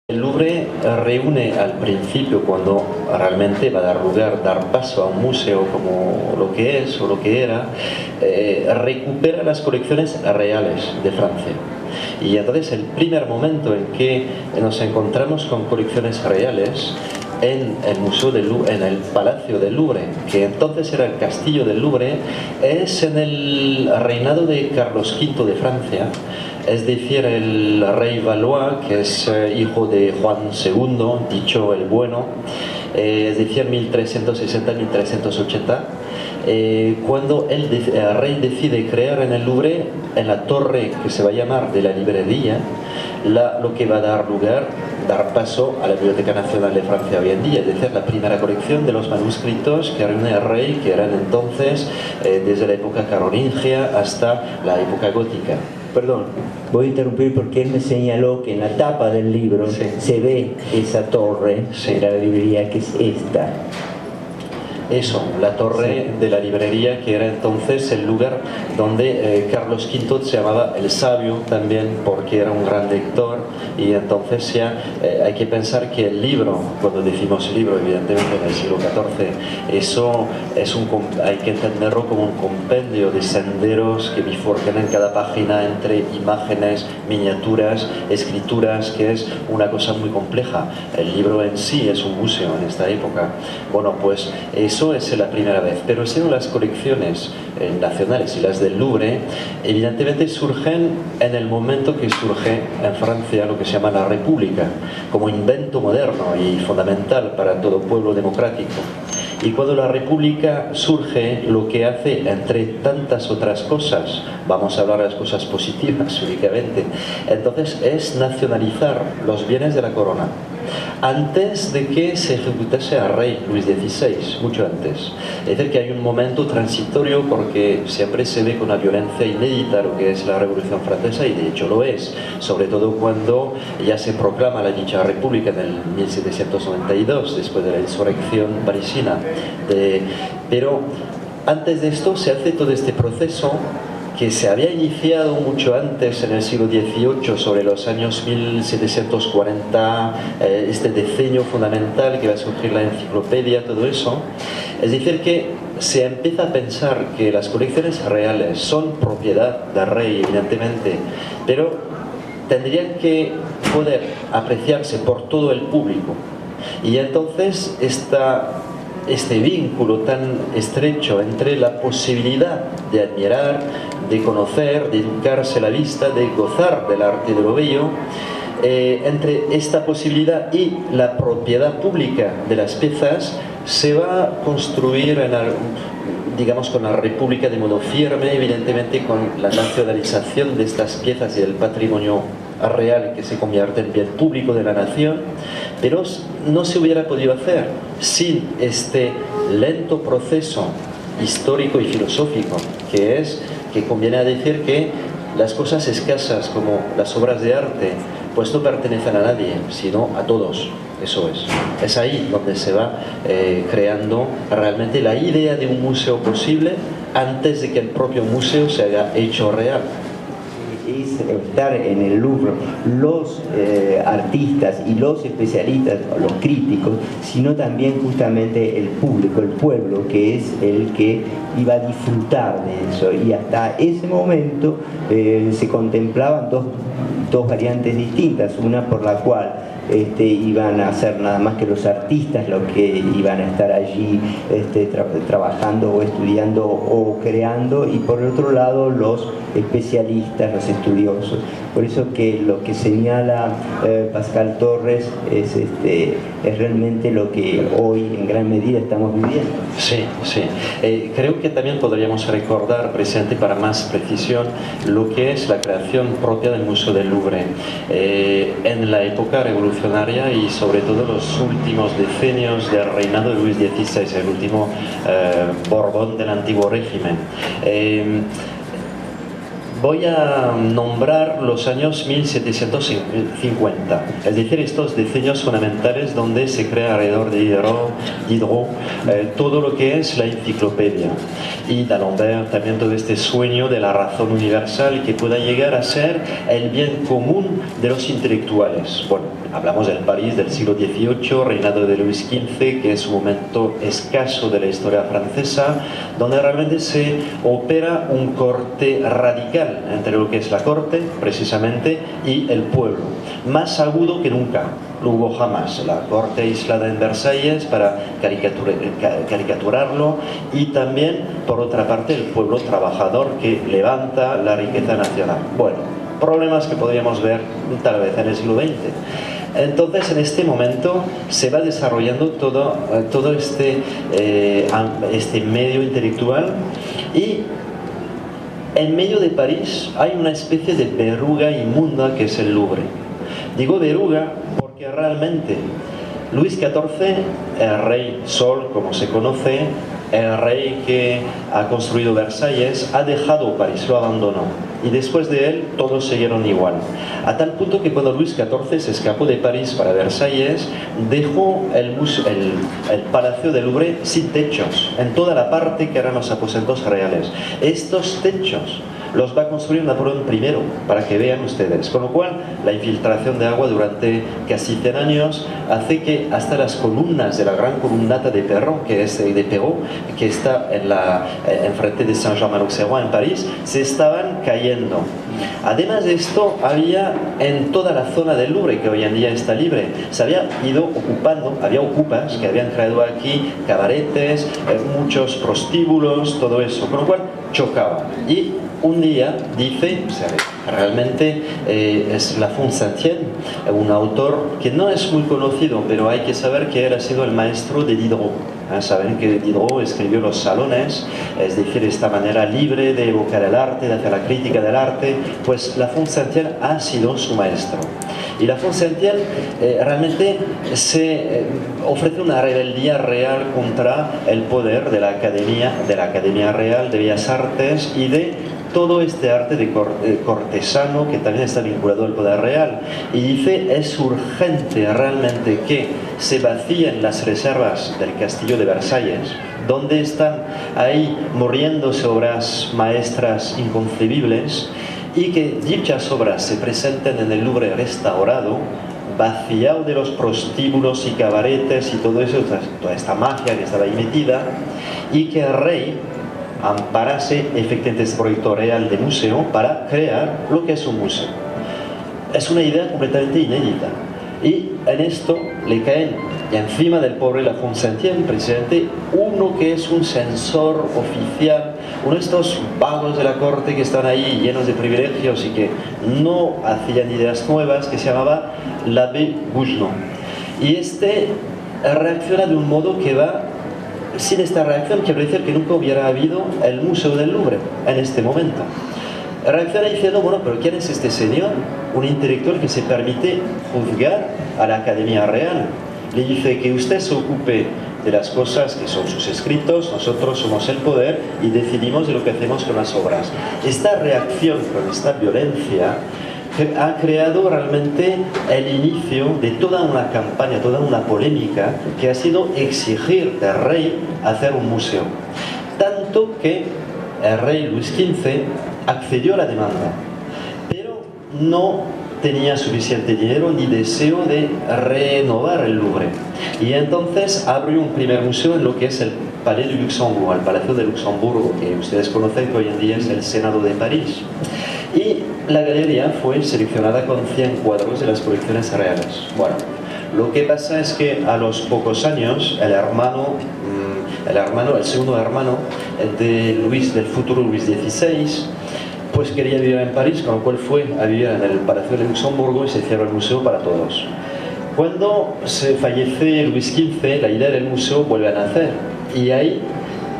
El Louvre reúne al principio, cuando realmente va a dar lugar, dar paso a un museo como lo que es o lo que era, recupera las colecciones reales de Francia. Y entonces el primer momento en que nos encontramos con colecciones reales en el Museo del Louvre, en el Palacio del Louvre, que entonces era el Castillo del Louvre, es en el reinado de Carlos V de Francia, es decir, el rey Valois, que es hijo de Juan II, dicho el Bueno, es decir, 1360-1380, cuando el rey decide crear en el Louvre, en la torre que se va a llamar de la librería, lo que va a dar paso a la Biblioteca Nacional de Francia hoy en día, es decir, la primera colección de los manuscritos que reúne el rey, que eran entonces desde la época carolingia hasta la época gótica. Perdón, voy a interrumpir porque él me señaló que en la tapa del libro se ve esa torre de la librería, que es esta. Eso, la torre de la librería, que era entonces el lugar donde Carlos V se llamaba el Sabio también, porque era un gran lector. Y entonces ya hay que pensar que el libro, cuando decimos libro, evidentemente en el siglo XIV, eso hay que entenderlo como un compendio de senderos que bifurcan en cada página entre imágenes, miniaturas, escrituras, que es una cosa muy compleja. El libro en sí es un museo en esta época. Bueno, pues eso es la primera vez, pero siendo las colecciones nacionales y las del Louvre, evidentemente surgen en el momento que surge en Francia lo que se llama la República, como invento moderno y fundamental para todo pueblo democrático. Y cuando la República surge, lo que hace, entre tantas otras cosas, vamos a hablar de las cosas positivas únicamente, entonces es nacionalizar los bienes de la corona, antes de que se ejecutase al rey Luis XVI, mucho antes. Es decir, que hay un momento transitorio, porque siempre se ve con una violencia inédita lo que es la Revolución Francesa, y de hecho lo es, sobre todo cuando ya se proclama la dicha república en el 1792, después de la insurrección parisina. Pero antes de esto se hace todo este proceso que se había iniciado mucho antes, en el siglo XVIII, sobre los años 1740, este decenio fundamental que va a surgir la enciclopedia, todo eso. Es decir, que se empieza a pensar que las colecciones reales son propiedad del rey, evidentemente, pero tendrían que poder apreciarse por todo el público. Y entonces este vínculo tan estrecho entre la posibilidad de admirar, de conocer, de educarse la vista, de gozar del arte de lo bello, entre esta posibilidad y la propiedad pública de las piezas, se va a construir digamos, con la República de modo firme, evidentemente con la nacionalización de estas piezas y del patrimonio real, que se convierte en bien público de la nación. Pero no se hubiera podido hacer sin este lento proceso histórico y filosófico, que conviene a decir que las cosas escasas como las obras de arte pues no pertenecen a nadie, sino a todos. Eso es ahí donde se va creando realmente la idea de un museo posible, antes de que el propio museo se haya hecho real. Es estar en el Louvre los artistas y los especialistas, los críticos, sino también justamente el público, el pueblo, que es el que iba a disfrutar de eso. Y hasta ese momento se contemplaban dos variantes distintas, una por la cual iban a ser nada más que los artistas los que iban a estar allí trabajando o estudiando o creando, y por el otro lado los especialistas, los estudiosos. Por eso que lo que señala Pascal Torres es realmente lo que hoy en gran medida estamos viviendo. Sí, sí. Creo que también podríamos recordar, presente para más precisión, lo que es la creación propia del Museo del Louvre en la época revolucionaria y sobre todo los últimos decenios del reinado de Luis XVI, el último Borbón del antiguo régimen. Voy a nombrar los años 1750, es decir, estos decenios fundamentales donde se crea alrededor de Diderot todo lo que es la enciclopedia, y d'Alembert también todo este sueño de la razón universal que pueda llegar a ser el bien común de los intelectuales. Bueno, Hablamos del París del siglo XVIII, reinado de Luis XV, que es un momento escaso de la historia francesa, donde realmente se opera un corte radical entre lo que es la corte, precisamente, y el pueblo, más agudo que nunca. No hubo jamás la corte aislada en Versalles para caricaturarlo, y también, por otra parte, el pueblo trabajador que levanta la riqueza nacional. Bueno, problemas que podríamos ver tal vez en el siglo XX. Entonces, en este momento se va desarrollando todo este medio intelectual, y en medio de París hay una especie de verruga inmunda que es el Louvre. Digo verruga porque realmente Luis XIV, el rey Sol, como se conoce, el rey que ha construido Versalles, ha dejado París, lo abandonó. Y después de él, todos siguieron igual. A tal punto que cuando Luis XIV se escapó de París para Versalles, dejó el Palacio del Louvre sin techos, en toda la parte que eran los aposentos reales. Estos techos los va a construir Napoleón I, para que vean ustedes. Con lo cual, la infiltración de agua durante casi 100 años hace que hasta las columnas de la gran columnata de Perron, que es de Perrault, que está enfrente de Saint-Germain-l'Auxerrois en París, se estaban cayendo. Además de esto, había en toda la zona del Louvre, que hoy en día está libre, se había ido ocupando, había ocupas que habían creado aquí cabaretes, muchos prostíbulos, todo eso, con lo cual chocaba. Y un día dice, o sea, realmente es La Fontaine, un autor que no es muy conocido, pero hay que saber que él ha sido el maestro de Diderot. Saben que Diderot escribió Los Salones, es decir, esta manera libre de evocar el arte, de hacer la crítica del arte. Pues La Fontaine ha sido su maestro. Y La Fontaine realmente se ofrece una rebeldía real contra el poder de la Academia Real de Bellas Artes y de todo este arte de cortesano que también está vinculado al poder real. Y dice, es urgente realmente que se vacíen las reservas del castillo de Versalles, donde están ahí muriéndose obras maestras inconcebibles, y que dichas obras se presenten en el Louvre restaurado, vaciado de los prostíbulos y cabaretes y todo eso, toda esta magia que estaba ahí metida, y que el rey amparase efectivamente este proyecto real de museo para crear lo que es un museo. Es una idea completamente inédita, y en esto le caen encima del pobre La Fontaine precisamente uno que es un censor oficial, uno de estos vagos de la corte que están ahí llenos de privilegios y que no hacían ideas nuevas, que se llamaba l'Abbé Bougenot. Y este reacciona de un modo que va. Sin esta reacción, quiero decir que nunca hubiera habido el Museo del Louvre en este momento. Reacciona diciendo, bueno, pero ¿quién es este señor? Un intelectual que se permite juzgar a la Academia Real. Le dice que usted se ocupe de las cosas que son sus escritos, nosotros somos el poder y decidimos de lo que hacemos con las obras. Esta reacción con esta violencia ha creado realmente el inicio de toda una campaña, toda una polémica que ha sido exigir del rey hacer un museo. Tanto que el rey Luis XV accedió a la demanda, pero no tenía suficiente dinero ni deseo de renovar el Louvre. Y entonces abrió un primer museo en lo que es el Palais du Luxembourg, el Palacio de Luxemburgo, que ustedes conocen que hoy en día es el Senado de París. Y la galería fue seleccionada con 100 cuadros de las colecciones reales. Bueno, lo que pasa es que a los pocos años el segundo hermano del futuro Luis XVI, pues quería vivir en París, con lo cual fue a vivir en el Palacio de Luxemburgo y se cerró el museo para todos. Cuando se fallece Luis XV, la idea del museo vuelve a nacer, y ahí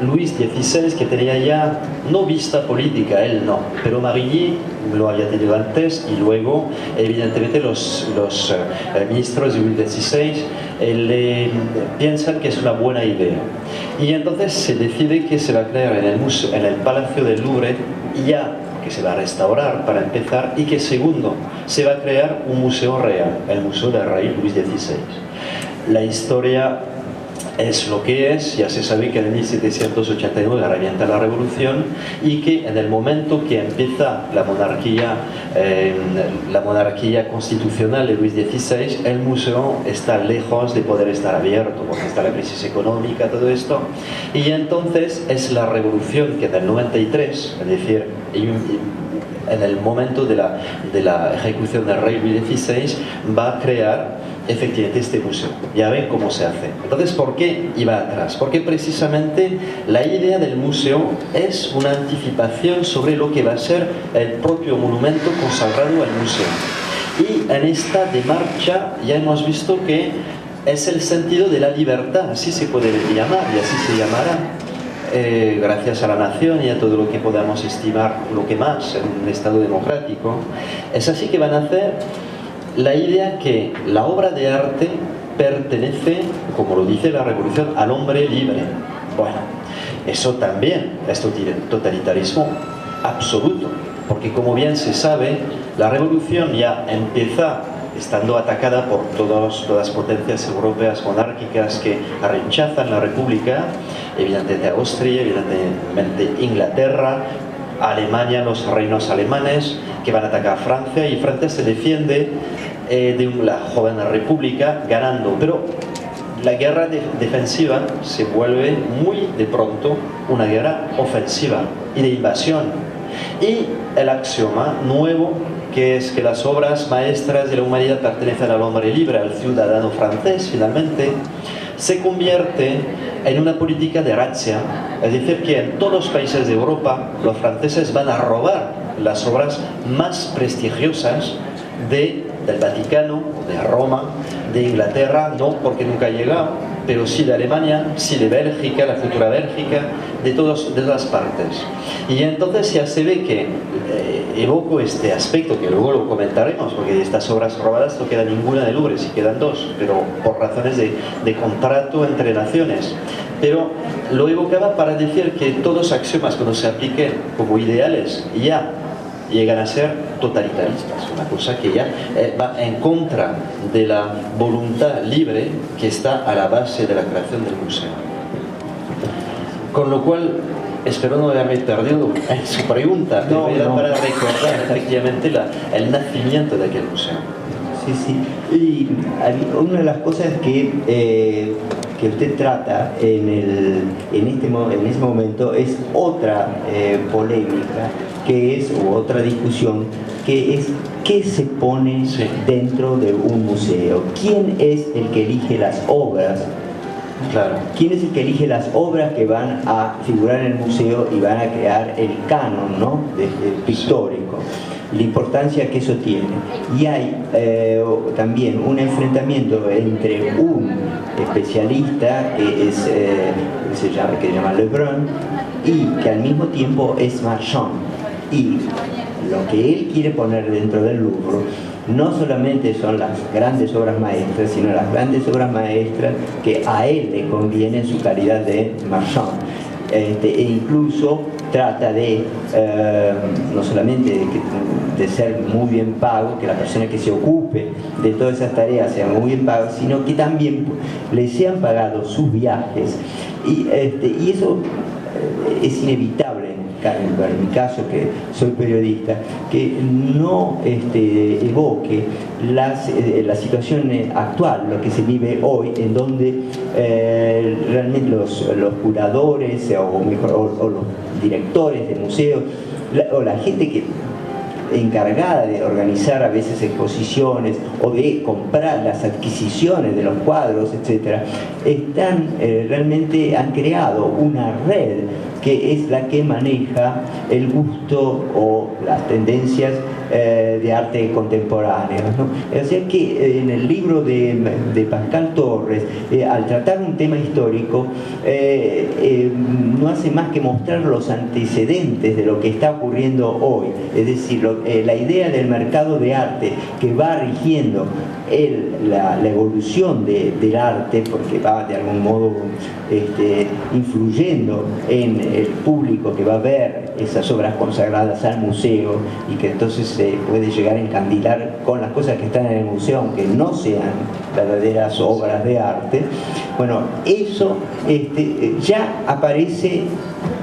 Luis XVI, que tenía ya no vista política, él no, pero Marigny lo había tenido antes, y luego evidentemente los ministros de Luis XVI le piensan que es una buena idea, y entonces se decide que se va a crear en el Palacio del Louvre, ya que se va a restaurar para empezar, y que segundo, se va a crear un museo real, el Museo del Rey Luis XVI. La historia es lo que es. Ya se sabe que en 1789 revienta la revolución y que en el momento que empieza la monarquía constitucional de Luis XVI, el museo está lejos de poder estar abierto porque está la crisis económica, todo esto. Y entonces es la revolución que en el 93, es decir, en el momento de la ejecución del rey Luis XVI, va a crear efectivamente este museo. Ya ven cómo se hace. Entonces, ¿por qué iba atrás? Porque precisamente la idea del museo es una anticipación sobre lo que va a ser el propio monumento consagrado al museo. Y en esta de marcha ya hemos visto que es el sentido de la libertad, así se puede llamar y así se llamará. Gracias a la nación y a todo lo que podamos estimar, lo que más en un Estado democrático, es así que van a hacer la idea que la obra de arte pertenece, como lo dice la revolución, al hombre libre. Bueno, eso también es totalitarismo absoluto, porque como bien se sabe, la revolución ya empieza estando atacada por todas las potencias europeas monárquicas que rechazan la república, evidentemente Austria, evidentemente Inglaterra, Alemania, los reinos alemanes que van a atacar a Francia, y Francia se defiende de la joven república ganando, pero la guerra defensiva se vuelve muy de pronto una guerra ofensiva y de invasión. Y el axioma nuevo, que es que las obras maestras de la humanidad pertenecen al hombre libre, al ciudadano francés, finalmente, se convierte en una política de razzia, es decir, que en todos los países de Europa los franceses van a robar las obras más prestigiosas del Vaticano, de Roma, de Inglaterra, no porque nunca ha llegado, pero sí de Alemania, sí de Bélgica, la futura Bélgica, de todas partes. Y entonces ya se ve que evoco este aspecto, que luego lo comentaremos, porque de estas obras robadas no queda ninguna del Louvre, sí quedan dos, pero por razones de contrato entre naciones. Pero lo evocaba para decir que todos axiomas, cuando se apliquen como ideales, ya llegan a ser totalitaristas, una cosa que ya va en contra de la voluntad libre que está a la base de la creación del museo. Con lo cual, espero no haberme perdido en su pregunta, pero era para recordar efectivamente el nacimiento de aquel museo. Sí, sí. Y una de las cosas que usted trata en ese momento es otra polémica, o otra discusión, que es qué se pone dentro de un museo. ¿Quién es el que elige las obras? Claro. ¿Quién es el que elige las obras que van a figurar en el museo y van a crear el canon, ¿no? Pictórico? La importancia que eso tiene. Y hay también un enfrentamiento entre un especialista que se llama Lebrun y que al mismo tiempo es Marchand. Y lo que él quiere poner dentro del Louvre no solamente son las grandes obras maestras, sino las grandes obras maestras que a él le conviene en su calidad de Marchand. E incluso trata de no solamente de ser muy bien pago, que la persona que se ocupe de todas esas tareas sea muy bien pago, sino que también le sean pagados sus viajes. Y eso es inevitable. En mi caso, que soy periodista, que no evoque la situación actual, lo que se vive hoy, en donde realmente los curadores o los directores de museos o la gente que encargada de organizar a veces exposiciones o de comprar las adquisiciones de los cuadros, etcétera, realmente han creado una red que es la que maneja el gusto o las tendencias de arte contemporáneo, ¿no? O sea que en el libro de Pascal Torres, al tratar un tema histórico, no hace más que mostrar los antecedentes de lo que está ocurriendo hoy, es decir, la idea del mercado de arte que va rigiendo la evolución del arte, porque va de algún modo influyendo en el público que va a ver esas obras consagradas al museo y que entonces se puede llegar a encandilar con las cosas que están en el museo, aunque no sean verdaderas obras de arte. Bueno, eso ya aparece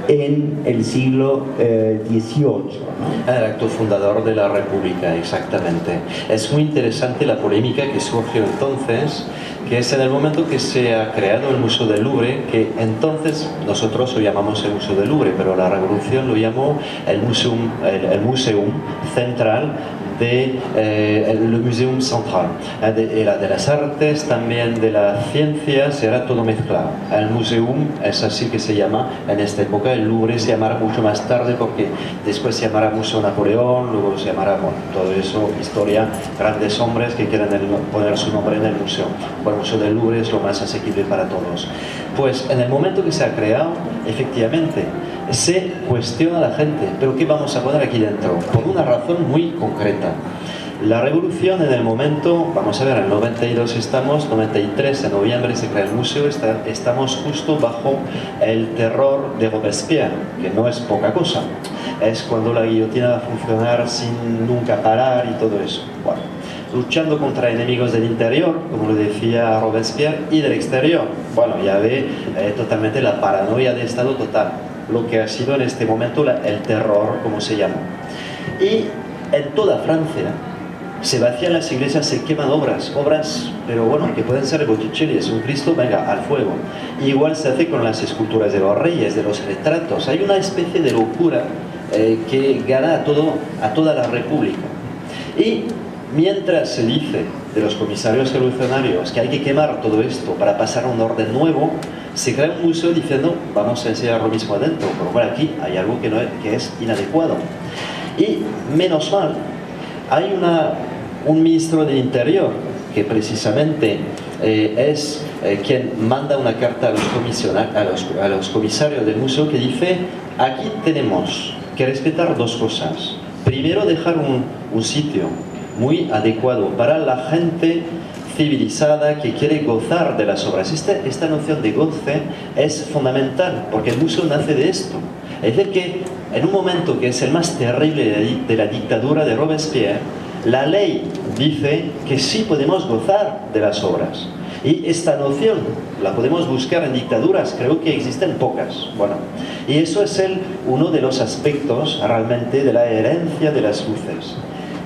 en el siglo XVIII, ¿no? El acto fundador de la República, exactamente. Es muy interesante la polémica que surgió entonces, que es en el momento que se ha creado el Museo del Louvre, que entonces nosotros lo llamamos el Museo del Louvre, pero la Revolución lo llamó el Museum Central el Museum Central, era de las artes, también de las ciencias, era todo mezclado. El Museum es así que se llama en esta época. El Louvre se llamará mucho más tarde, porque después se llamará Museo Napoleón, luego se llamará, bueno, todo eso, historia, grandes hombres que quieren poner su nombre en el museo. Bueno, el Museo del Louvre es lo más asequible para todos. Pues en el momento que se ha creado, efectivamente, se cuestiona a la gente, pero ¿qué vamos a poner aquí dentro? Por una razón muy concreta. La revolución en el momento, vamos a ver, en el 92 estamos, 93 de noviembre se crea el museo, estamos justo bajo el terror de Robespierre, que no es poca cosa. Es cuando la guillotina va a funcionar sin nunca parar y todo eso. Bueno, luchando contra enemigos del interior, como lo decía Robespierre, y del exterior. Bueno, ya ve totalmente la paranoia de Estado total, lo que ha sido en este momento el terror, como se llama. Y en toda Francia se vacían las iglesias, se queman obras, pero bueno, que pueden ser Botticelli, es un Cristo, venga, al fuego. Igual se hace con las esculturas de los reyes, de los retratos. Hay una especie de locura que gana a toda la República. Y mientras se dice de los comisarios revolucionarios que hay que quemar todo esto para pasar a un orden nuevo, se crea un museo diciendo vamos a enseñar lo mismo adentro, por lo cual aquí hay algo que es inadecuado. Y menos mal, hay un ministro del Interior que precisamente es quien manda una carta a los comisarios del museo que dice: aquí tenemos que respetar dos cosas. Primero, dejar un sitio muy adecuado para la gente civilizada que quiere gozar de las obras. Esta noción de goce es fundamental, porque el museo nace de esto. Es decir, que en un momento que es el más terrible de la dictadura de Robespierre, la ley dice que sí podemos gozar de las obras. Y esta noción la podemos buscar en dictaduras, creo que existen pocas. Bueno, y eso es uno de los aspectos realmente de la herencia de las luces.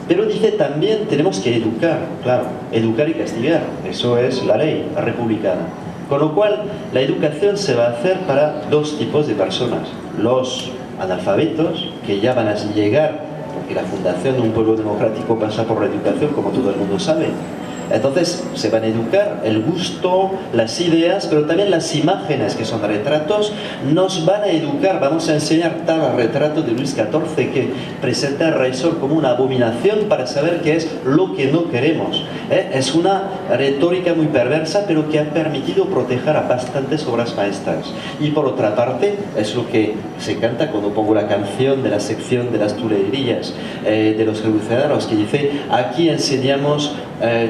Pero dice también tenemos que educar, claro, educar y castigar, eso es la ley republicana. Con lo cual, la educación se va a hacer para dos tipos de personas: los analfabetos, que ya van a llegar, porque la fundación de un pueblo democrático pasa por la educación, como todo el mundo sabe. Entonces se van a educar el gusto, las ideas, pero también las imágenes, que son retratos, nos van a educar. Vamos a enseñar tal retrato de Luis XIV que presenta al rey Sol como una abominación, para saber qué es lo que no queremos. Es una retórica muy perversa, pero que ha permitido proteger a bastantes obras maestras. Y por otra parte, es lo que se canta cuando pongo la canción de la sección de las tulerías de los revolucionarios, que dice: aquí enseñamos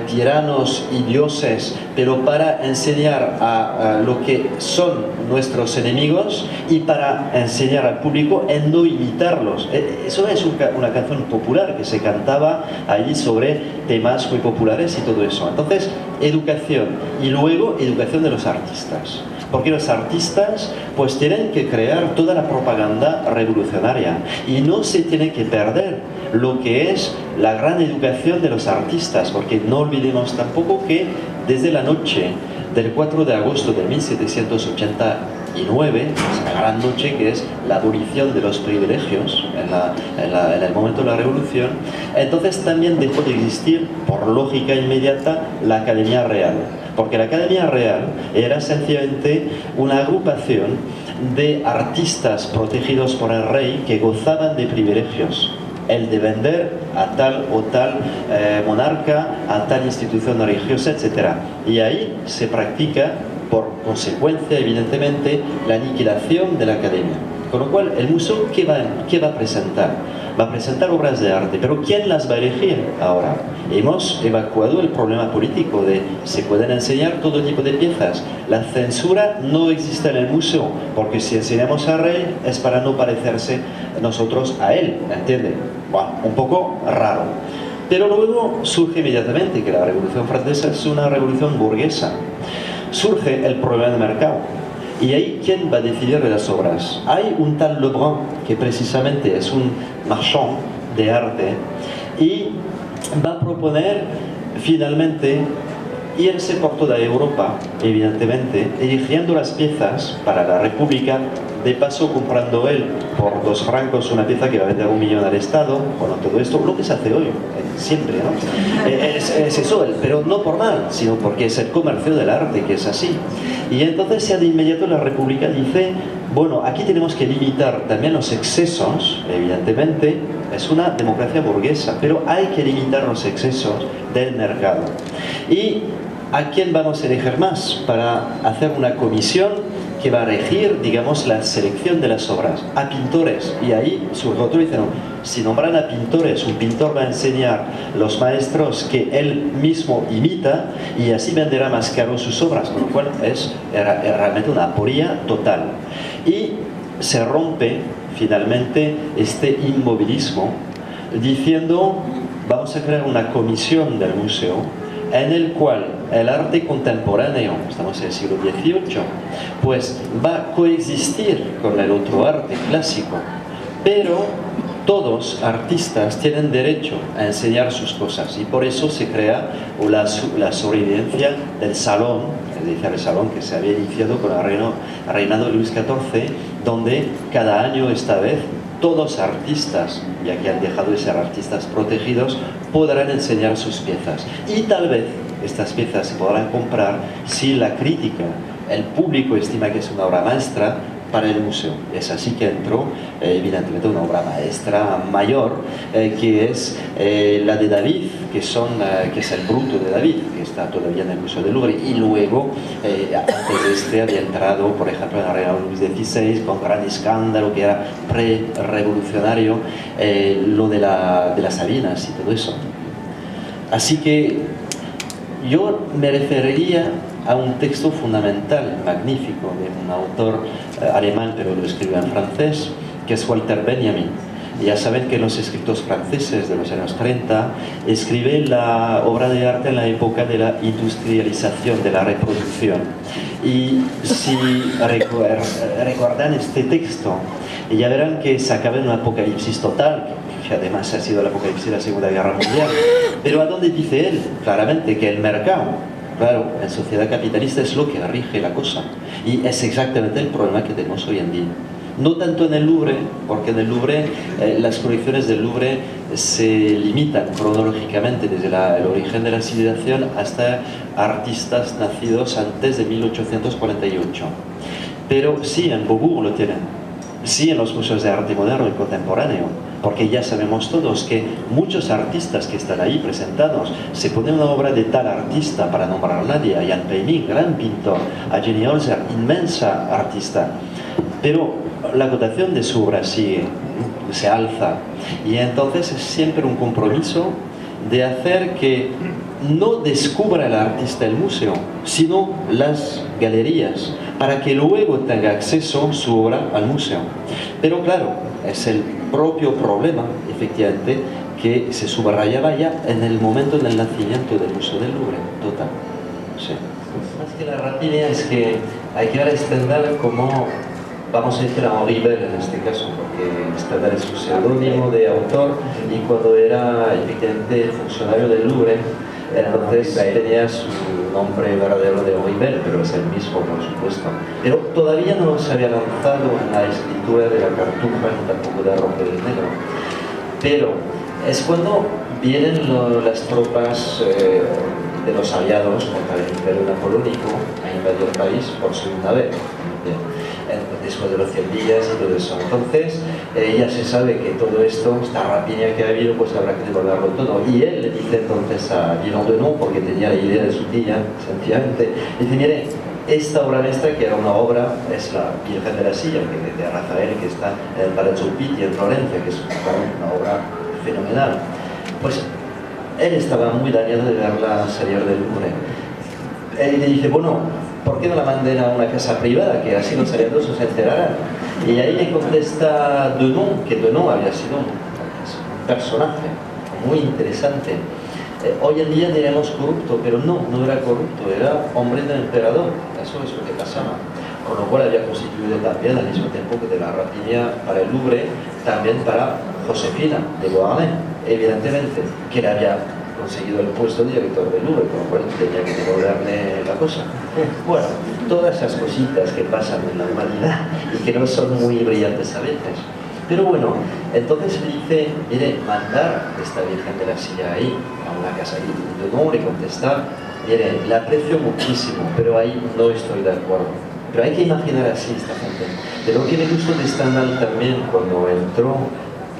tiranos y dioses, pero para enseñar a lo que son nuestros enemigos y para enseñar al público en no imitarlos. Eso es una canción popular que se cantaba allí sobre temas muy populares y todo eso. Entonces, educación, y luego educación de los artistas, porque los artistas pues tienen que crear toda la propaganda revolucionaria y no se tiene que perder lo que es la gran educación de los artistas, porque no olvidemos tampoco que desde la noche del 4 de agosto de 1789, la gran noche, que es la abolición de los privilegios en el momento de la revolución, entonces también dejó de existir, por lógica inmediata, la Academia Real, porque la Academia Real era sencillamente una agrupación de artistas protegidos por el rey que gozaban de privilegios: el de vender a tal o tal monarca, a tal institución religiosa, etc. Y ahí se practica, por consecuencia, evidentemente, la aniquilación de la academia. Con lo cual, el museo, ¿qué va a presentar? Va a presentar obras de arte, pero ¿quién las va a elegir ahora? Hemos evacuado el problema político de se pueden enseñar todo tipo de piezas. La censura no existe en el museo, porque si enseñamos al rey es para no parecerse nosotros a él, ¿entiende? Bueno, un poco raro. Pero luego surge inmediatamente que la Revolución Francesa es una revolución burguesa. Surge el problema del mercado. Y ahí, ¿quién va a decidir de las obras? Hay un tal Lebrun, que precisamente es un marchand de arte, y va a proponer finalmente irse por toda Europa, evidentemente, eligiendo las piezas para la República, de paso comprando él por 2 francos una pieza que va a vender 1 millón al Estado. Bueno, todo esto, lo que se hace hoy, siempre, ¿no? Es eso, pero no por mal, sino porque es el comercio del arte, que es así. Y entonces ya de inmediato la República dice, bueno, aquí tenemos que limitar también los excesos, evidentemente, es una democracia burguesa, pero hay que limitar los excesos del mercado. ¿Y a quién vamos a elegir más para hacer una comisión que va a regir, digamos, la selección de las obras? A pintores. Y ahí surge otro y dice, no, si nombran a pintores, un pintor va a enseñar los maestros que él mismo imita y así venderá más caro sus obras, con lo cual es realmente una aporía total. Y se rompe finalmente este inmovilismo diciendo, vamos a crear una comisión del museo en el cual el arte contemporáneo, estamos en el siglo XVIII, pues va a coexistir con el otro arte clásico, pero todos artistas tienen derecho a enseñar sus cosas, y por eso se crea la sobrevivencia del salón, es decir, el salón que se había iniciado con el reinado de Luis XIV, donde cada año, esta vez, todos artistas, ya que han dejado de ser artistas protegidos, podrán enseñar sus piezas. Y tal vez estas piezas se podrán comprar si la crítica, el público estima que es una obra maestra para el museo. Es así que entró, evidentemente, una obra maestra mayor, que es la de David, que es el Bruto de David, que está todavía en el Museo del Louvre, y luego, antes de este, había entrado, por ejemplo, en el reinado de Luis XVI, con gran escándalo, que era pre-revolucionario, lo de las Sabinas y todo eso. Así que yo me referiría a un texto fundamental, magnífico, de un autor alemán, pero lo escribe en francés, que es Walter Benjamin. Y ya saben que los escritos franceses de los años 30 escriben la obra de arte en la época de la industrialización, de la reproducción. Y si recuerdan este texto, ya verán que se acaba en un apocalipsis total, que además ha sido el apocalipsis de la Segunda Guerra Mundial. Pero ¿a dónde dice él? Claramente que el mercado, claro, en sociedad capitalista es lo que rige la cosa. Y es exactamente el problema que tenemos hoy en día. No tanto en el Louvre, porque en el Louvre, las colecciones del Louvre se limitan cronológicamente desde el origen de la civilización hasta artistas nacidos antes de 1848. Pero sí, en Beaubourg lo tienen. Sí, en los museos de arte moderno y contemporáneo. Porque ya sabemos todos que muchos artistas que están ahí presentados, se pone una obra de tal artista, para nombrar a nadie, a Jan Peymin, gran pintor, a Jenny Holzer, inmensa artista, pero la cotación de su obra sigue, se alza, y entonces es siempre un compromiso de hacer que no descubra el artista el museo, sino las galerías, para que luego tenga acceso su obra al museo. Pero claro, es el propio problema, efectivamente, que se subrayaba ya en el momento del nacimiento del Museo del Louvre, total. Sí. Más que la rapiña es que hay que extender como, vamos a decir, a Henri Bell en este caso, porque Stendhal es su seudónimo de autor, y cuando era efectivamente funcionario del Louvre, entonces tenía su nombre verdadero de Henri Bell, pero es el mismo, por supuesto. Pero todavía no se había lanzado en la escritura de la cartuja, ni tampoco de Romper el Negro. Pero es cuando vienen las tropas de los aliados contra el Imperio Napoleónico a invadir el país por segunda vez. Después de los 100 días y todo eso. Entonces, ya se sabe que todo esto, esta rapiña que ha habido, pues habrá que devolverlo todo. Y él le dice entonces a Villon de No, porque tenía la idea de su tía, sencillamente, dice, mire, esta obra maestra, que era una obra, es la Virgen de la Silla, de Rafael, que está en el Palazzo Pitti en Florencia, que es una obra fenomenal. Pues él estaba muy dañado de verla salir del Louvre. Él le dice, bueno, ¿por qué no la manden a una casa privada? Que así los aliados se enterarán. Y ahí le contesta Denon, que Denon había sido un personaje muy interesante. Hoy en día diremos corrupto, pero no era corrupto, era hombre del emperador, eso es lo que pasaba. Con lo cual había constituido también al mismo tiempo que de la rapiña para el Louvre, también para Josefina de Beauharnais, evidentemente, que le había conseguido el puesto de director del Louvre, con lo cual tenía que devolverle la cosa. Bueno, todas esas cositas que pasan en la humanidad y que no son muy brillantes a veces. Pero bueno, entonces le dice, mire, mandar esta Virgen de la Silla ahí, a una casa, y Denon le contesta, mire, la aprecio muchísimo, pero ahí no estoy de acuerdo. Pero hay que imaginar así esta gente. De lo que me gustó de Stendhal también cuando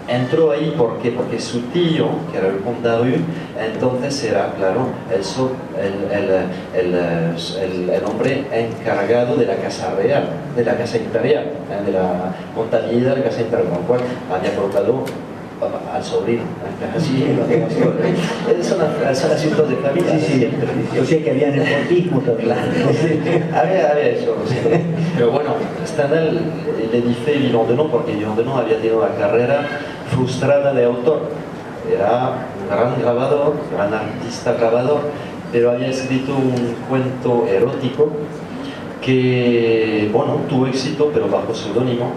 entró ahí, ¿por qué? Porque su tío, que era el Comte d'Aru, entonces era, claro, el hombre encargado de la casa real, de la casa imperial, de la contabilidad de la casa imperial, con lo cual había colocado al sobrino. Así son asuntos de familia. Sí. Yo sé que había nepotismo también. Había eso, no sé. Pero bueno, Stendhal le dice Vivant Denon, porque Vivant Denon había tenido una carrera frustrada de autor. Era un gran grabador, gran artista grabador, pero había escrito un cuento erótico que, bueno, tuvo éxito, pero bajo seudónimo.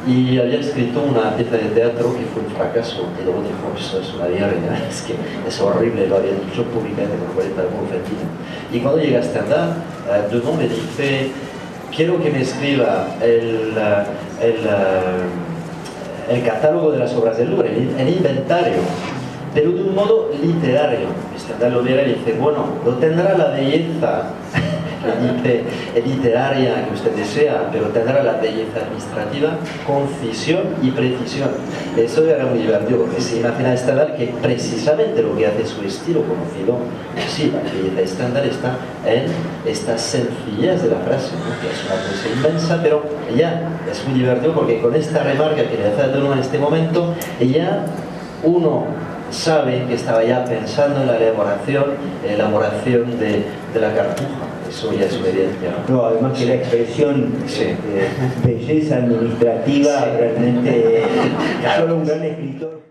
Y había escrito una pieza de teatro que fue un fracaso, y luego dijo, eso es una diarrea, es que es horrible, lo había dicho públicamente, con 40 muy ofendido. Y cuando llega a Stendhal, Denon me dice, quiero que me escriba el catálogo de las obras del Louvre, el inventario, pero de un modo literario. Stendhal lo mira y dice, bueno, lo tendrá la belleza literaria que usted desea, pero tendrá la belleza administrativa, concisión y precisión. Eso era muy divertido, porque se imagina Stendhal que precisamente lo que hace su estilo conocido, sí, la belleza de Stendhal está en estas sencillez de la frase, ¿no? Que es una cosa inmensa, pero ya es muy divertido porque con esta remarca que le hace Denon en este momento, ya uno sabe que estaba ya pensando en la elaboración de la cartuja. Eso ya es una evidencia, ¿no? No, además que la expresión belleza administrativa realmente solo un gran escritor